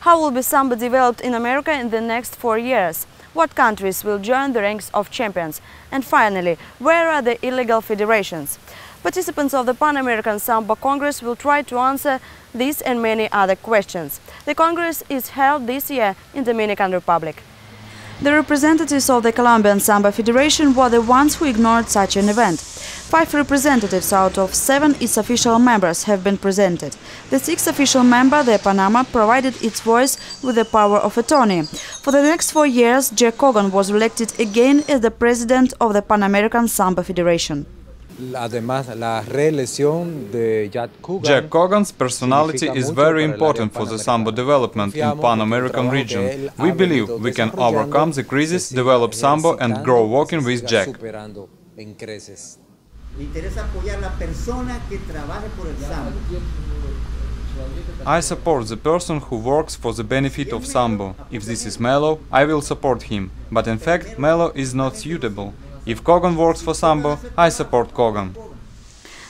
How will be sambo developed in America in the next 4 years? What countries will join the ranks of champions? And finally, where are the illegal federations? Participants of the Pan-American SAMBO Congress will try to answer these and many other questions. The Congress is held this year in Dominican Republic. The representatives of the Colombian SAMBO Federation were the ones who ignored such an event. 5 representatives out of 7 its official members have been presented. The 6th official member, the Panama, provided its voice with the power of attorney. For the next 4 years, Jack Kogan was elected again as the president of the Pan American SAMBO Federation. Jack Kogan's personality is very important for the sambo development in Pan-American region. We believe we can overcome the crisis, develop sambo and grow working with Jack. I support the person who works for the benefit of sambo. If this is Melo, I will support him. But in fact, Melo is not suitable. If Kogan works for sambo, I support Kogan.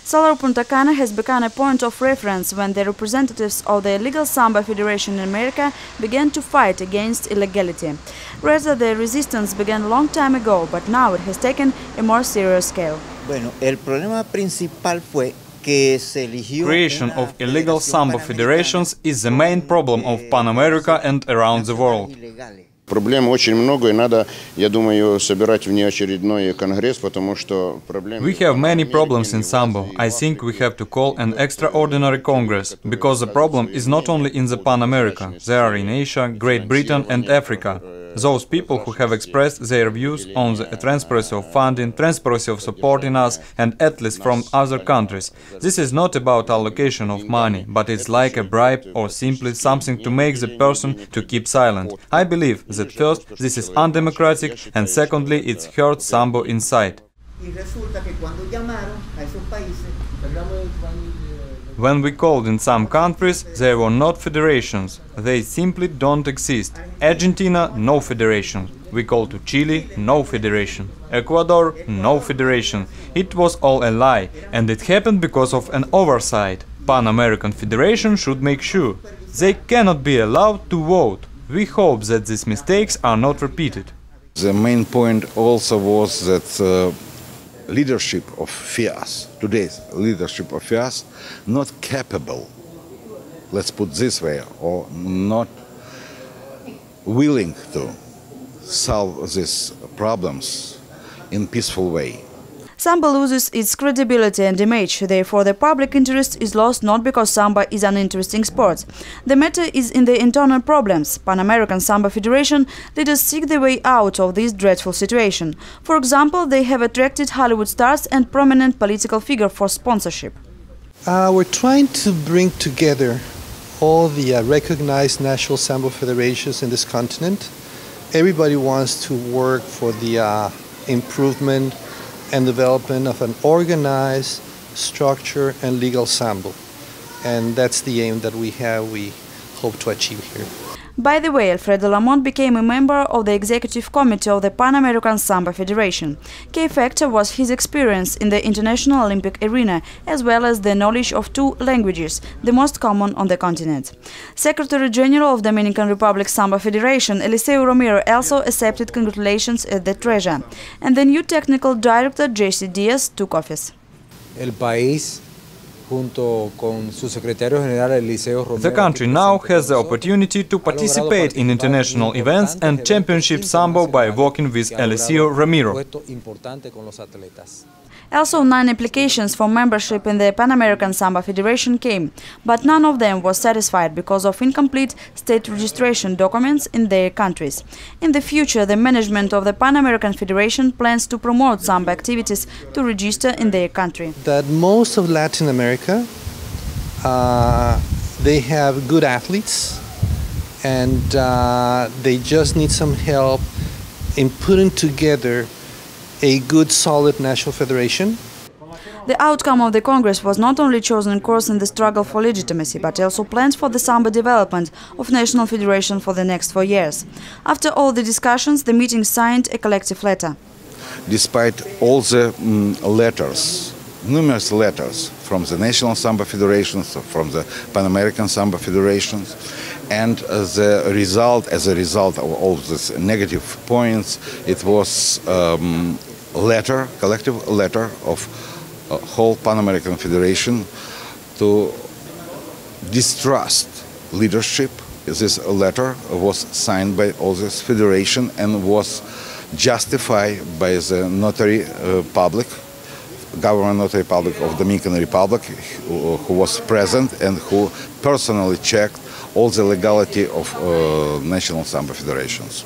Salvador Punta Cana has become a point of reference when the representatives of the illegal SAMBO Federation in America began to fight against illegality. Rather, the resistance began a long time ago, but now it has taken a more serious scale. Creation of illegal sambo federations is the main problem of Pan America and around the world. Проблем очень много, и надо, я думаю, собирать внеочередной конгресс, потому что проблемы... We have many problems in sambo. I think we have to call an extraordinary congress, because the problem is not only in the Pan America. They are in Asia, Great Britain and Africa. Those people who have expressed their views on the transparency of funding, transparency of supporting us, and athletes from other countries. This is not about allocation of money, but it's like a bribe or simply something to make the person to keep silent. I believe that first, this is undemocratic, and secondly, it hurts sambo inside. When we called in some countries, they were not federations. They simply don't exist. Argentina, no federation. We called to Chile, no federation. Ecuador, no federation. It was all a lie, and it happened because of an oversight. Pan-American Federation should make sure they cannot be allowed to vote. We hope that these mistakes are not repeated. The main point also was that leadership of FIAS, today's leadership of FIAS, not capable, let's put this way, or not willing to solve these problems in peaceful way. Sambo loses its credibility and image, therefore the public interest is lost not because sambo is an interesting sport. The matter is in the internal problems. Pan-American SAMBO Federation leaders seek the way out of this dreadful situation. For example, they have attracted Hollywood stars and prominent political figures for sponsorship. We're trying to bring together all the recognized national SAMBO federations in this continent. Everybody wants to work for the improvement and development of an organized, structured and legal sambo. And that's the aim that we hope to achieve here. By the way, Alfredo Lamont became a member of the executive committee of the Pan-American SAMBO Federation. Key factor was his experience in the international Olympic arena, as well as the knowledge of 2 languages, the most common on the continent. Secretary General of Dominican Republic SAMBO Federation, Eliseo Romero, also accepted congratulations at the treasure, and the new technical director, J.C. Diaz, took office. The country now has the opportunity to participate in international events and championship sambo by working with Eliseo Romero. Also, 9 applications for membership in the Pan-American SAMBO Federation came, but none of them was satisfied because of incomplete state registration documents in their countries. In the future, the management of the Pan-American Federation plans to promote SAMBO activities to register in their country. That most of Latin America, they have good athletes, and they just need some help in putting together a good, solid national federation. The outcome of the Congress was not only chosen course in the struggle for legitimacy, but also plans for the sambo development of national federation for the next 4 years. After all the discussions, the meeting signed a collective letter. Despite all the letters numerous letters from the National Sambo Federations, from the Pan American SAMBO Federations, and as a result of all these negative points, it was collective letter of whole Pan American Federation to distrust leadership. This letter was signed by all this federation and was justified by the notary public, government notary public of Dominican Republic, who was present and who personally checked all the legality of national SAMBO federations.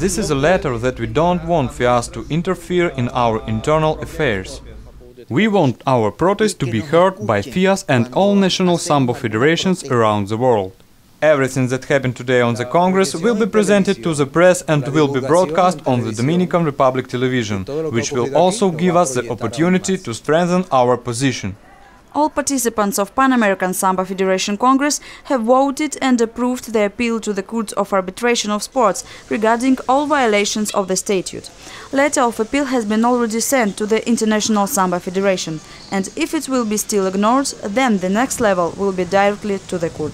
This is a letter that we don't want FIAS to interfere in our internal affairs. We want our protest to be heard by FIAS and all national SAMBO federations around the world. Everything that happened today on the Congress will be presented to the press and will be broadcast on the Dominican Republic television, which will also give us the opportunity to strengthen our position. All participants of Pan American SAMBO Federation Congress have voted and approved the appeal to the Court of Arbitration of Sports regarding all violations of the statute. Letter of appeal has been already sent to the International SAMBO Federation, and if it will be still ignored, then the next level will be directly to the court.